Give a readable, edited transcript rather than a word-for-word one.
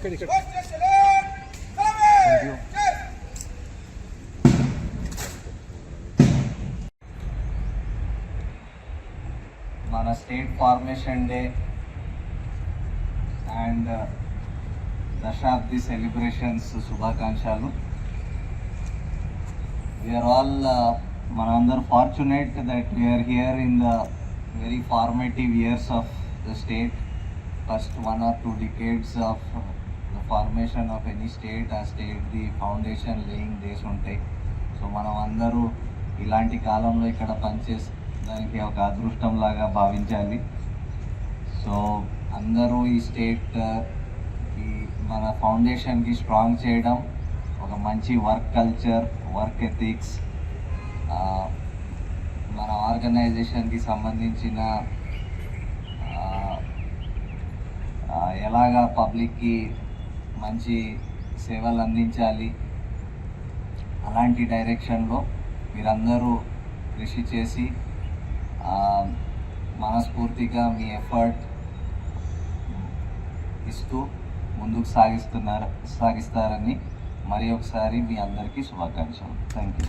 మన state formation day and దశాబ్ది celebrations శుభాకాంక్షలు. వీఆర్ ఆల్ మనందరూ fortunate that we are here in the very formative years of the state. First 1 or 2 decades of the formation of any state, ఆ state the foundation laying days ఉంటాయి. So మనం అందరూ ఇలాంటి కాలంలో ఇక్కడ పనిచేసి దానికి ఒక అదృష్టంలాగా భావించాలి. సో అందరూ ఈ స్టేట్ ఈ మన ఫౌండేషన్కి స్ట్రాంగ్ చేయడం, ఒక మంచి వర్క్ కల్చర్, వర్క్ ఎథిక్స్, మన ఆర్గనైజేషన్కి సంబంధించిన ఎలాగా పబ్లిక్కి మంచి సేవలు అందించాలి, అలాంటి డైరెక్షన్లో మీరందరూ కృషి చేసి మనస్ఫూర్తిగా మీ ఎఫర్ట్ ఇస్తూ ముందుకు సాగిస్తారని మరి ఒకసారి మీ అందరికీ శుభాకాంక్షలు. Thank you.